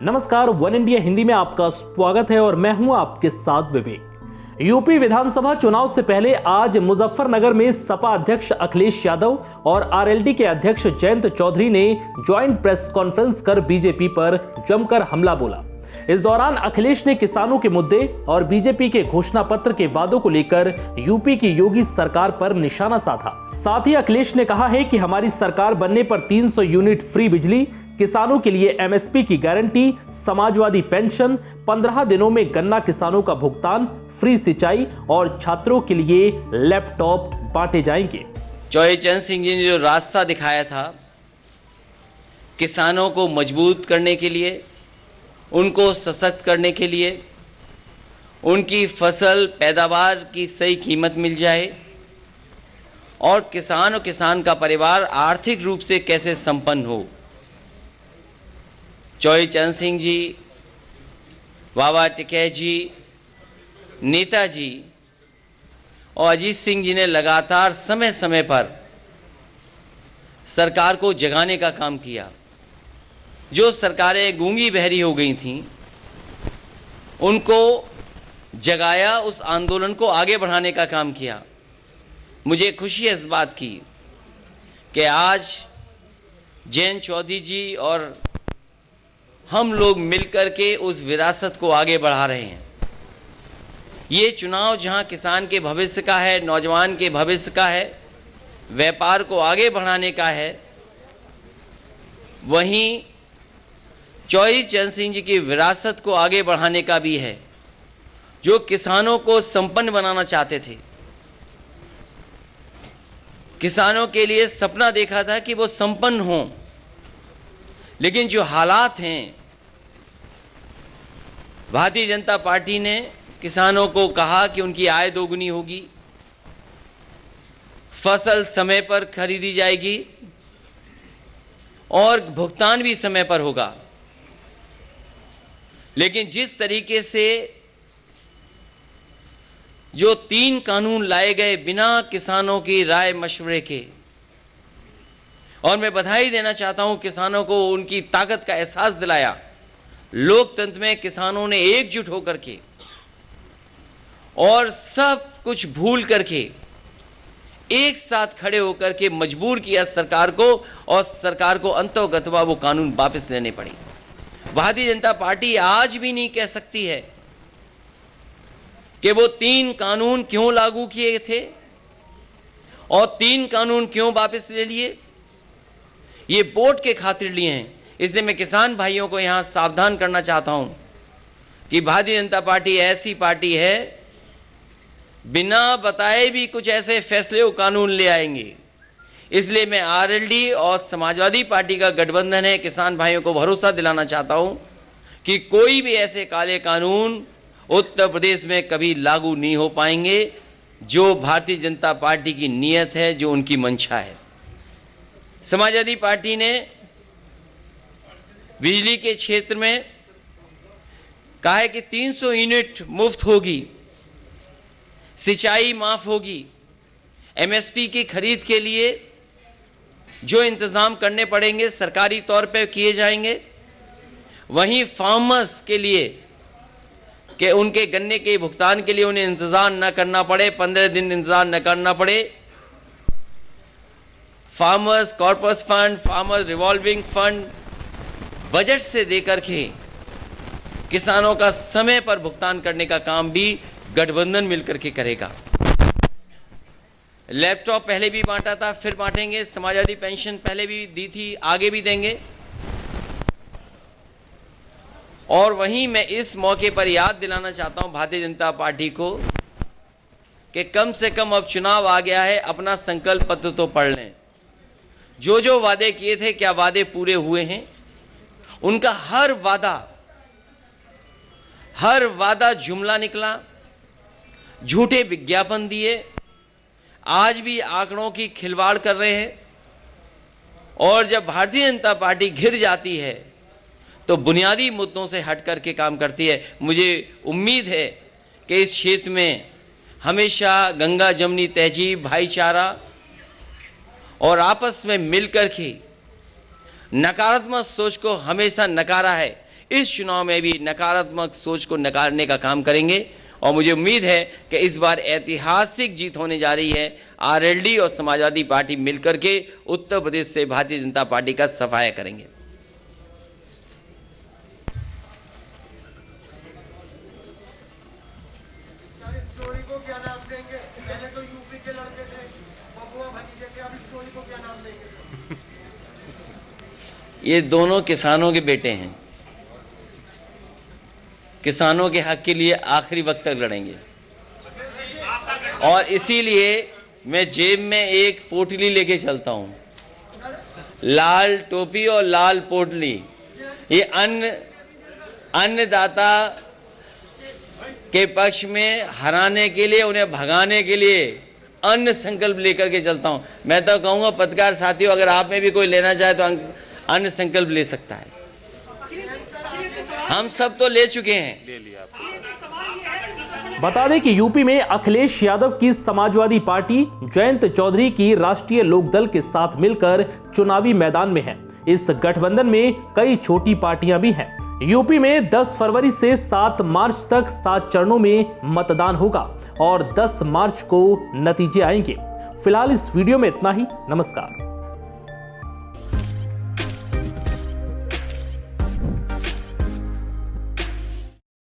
नमस्कार, one India Hindi में आपका स्वागत है और मैं हूं आपके साथ विवेक। यूपी विधानसभा चुनाव से पहले आज मुजफ्फरनगर में सपा अध्यक्ष अखिलेश यादव और आरएलडी के अध्यक्ष जयंत चौधरी ने ज्वाइंट प्रेस कॉन्फ्रेंस कर बीजेपी पर जमकर हमला बोला। इस दौरान अखिलेश ने किसानों के मुद्दे और बीजेपी के घोषणा पत्र के वादों को लेकर यूपी की योगी सरकार पर निशाना साधा। साथ ही अखिलेश ने कहा है कि हमारी सरकार बनने पर 300 यूनिट फ्री बिजली, किसानों के लिए एमएसपी की गारंटी, समाजवादी पेंशन, 15 दिनों में गन्ना किसानों का भुगतान, फ्री सिंचाई और छात्रों के लिए लैपटॉप बांटे जाएंगे। चौधरी चरण सिंह जी ने जो रास्ता दिखाया था किसानों को मजबूत करने के लिए, उनको सशक्त करने के लिए, उनकी फसल पैदावार की सही कीमत मिल जाए और किसान का परिवार आर्थिक रूप से कैसे संपन्न हो। चौधरी चरण सिंह जी, बाबा टिकैत जी, नेताजी और अजीत सिंह जी ने लगातार समय समय पर सरकार को जगाने का काम किया। जो सरकारें गूंगी बहरी हो गई थीं, उनको जगाया, उस आंदोलन को आगे बढ़ाने का काम किया। मुझे खुशी है इस बात की कि आज जयंत चौधरी जी और हम लोग मिलकर के उस विरासत को आगे बढ़ा रहे हैं। ये चुनाव जहां किसान के भविष्य का है, नौजवान के भविष्य का है, व्यापार को आगे बढ़ाने का है, वहीं चौधरी चरण सिंह जी की विरासत को आगे बढ़ाने का भी है, जो किसानों को संपन्न बनाना चाहते थे। किसानों के लिए सपना देखा था कि वो संपन्न हों, लेकिन जो हालात हैं, भारतीय जनता पार्टी ने किसानों को कहा कि उनकी आय दोगुनी होगी, फसल समय पर खरीदी जाएगी और भुगतान भी समय पर होगा। लेकिन जिस तरीके से जो 3 कानून लाए गए बिना किसानों की राय मशवरे के, और मैं बधाई देना चाहता हूं किसानों को, उनकी ताकत का एहसास दिलाया। लोकतंत्र में किसानों ने एकजुट होकर के और सब कुछ भूल करके एक साथ खड़े होकर के मजबूर किया सरकार को, और सरकार को अंततः वो कानून वापस लेने पड़े। भारतीय जनता पार्टी आज भी नहीं कह सकती है कि वो 3 कानून क्यों लागू किए थे और 3 कानून क्यों वापस ले लिए। ये वोट के खातिर लिए हैं। इसलिए मैं किसान भाइयों को यहां सावधान करना चाहता हूं कि भारतीय जनता पार्टी ऐसी पार्टी है, बिना बताए भी कुछ ऐसे फैसले और कानून ले आएंगे। इसलिए मैं आरएलडी और समाजवादी पार्टी का गठबंधन है, किसान भाइयों को भरोसा दिलाना चाहता हूं कि कोई भी ऐसे काले कानून उत्तर प्रदेश में कभी लागू नहीं हो पाएंगे। जो भारतीय जनता पार्टी की नीयत है, जो उनकी मंशा है। समाजवादी पार्टी ने बिजली के क्षेत्र में कहा है कि 300 यूनिट मुफ्त होगी, सिंचाई माफ होगी, एमएसपी की खरीद के लिए जो इंतजाम करने पड़ेंगे सरकारी तौर पे किए जाएंगे। वहीं फार्मर्स के लिए कि उनके गन्ने के भुगतान के लिए उन्हें इंतजार न करना पड़े, 15 दिन इंतजार न करना पड़े। Farmers corpus fund, farmers revolving fund budget से देकर के किसानों का समय पर भुगतान करने का काम भी गठबंधन मिलकर के करेगा। लैपटॉप पहले भी बांटा था, फिर बांटेंगे। समाजवादी पेंशन पहले भी दी थी, आगे भी देंगे। और वहीं मैं इस मौके पर याद दिलाना चाहता हूं भारतीय जनता पार्टी को कि कम से कम अब चुनाव आ गया है, अपना संकल्प पत्र तो पढ़ लें। जो जो वादे किए थे, क्या वादे पूरे हुए हैं? उनका हर वादा जुमला निकला, झूठे विज्ञापन दिए, आज भी आंकड़ों की खिलवाड़ कर रहे हैं। और जब भारतीय जनता पार्टी घिर जाती है तो बुनियादी मुद्दों से हट करके काम करती है। मुझे उम्मीद है कि इस क्षेत्र में हमेशा गंगा जमनी तहजीब, भाईचारा और आपस में मिलकर के नकारात्मक सोच को हमेशा नकारा है। इस चुनाव में भी नकारात्मक सोच को नकारने का काम करेंगे और मुझे उम्मीद है कि इस बार ऐतिहासिक जीत होने जा रही है। आरएलडी और समाजवादी पार्टी मिलकर के उत्तर प्रदेश से भारतीय जनता पार्टी का सफाया करेंगे। स्टोरी को क्या नाम देंगे? पहले तो यूपी के लड़के थे, बबुआ भतीजे थे, अब स्टोरी को क्या नाम देंगे? ये दोनों किसानों के बेटे हैं, किसानों के हक के लिए आखिरी वक्त तक लड़ेंगे और इसीलिए मैं जेब में एक पोटली लेके चलता हूं, लाल टोपी और लाल पोटली। ये अन्नदाता के पक्ष में हराने के लिए, उन्हें भगाने के लिए अन्न संकल्प लेकर के चलता हूं। मैं तो कहूंगा पत्रकार साथियों, अगर आप में भी कोई लेना चाहे तो अन्न संकल्प ले सकता है। हम सब तो ले चुके हैं। बता दें कि यूपी में अखिलेश यादव की समाजवादी पार्टी जयंत चौधरी की राष्ट्रीय लोकदल के साथ मिलकर चुनावी मैदान में है। इस गठबंधन में कई छोटी पार्टियां भी हैं। यूपी में 10 फरवरी से 7 मार्च तक 7 चरणों में मतदान होगा और 10 मार्च को नतीजे आएंगे। फिलहाल इस वीडियो में इतना ही। नमस्कार।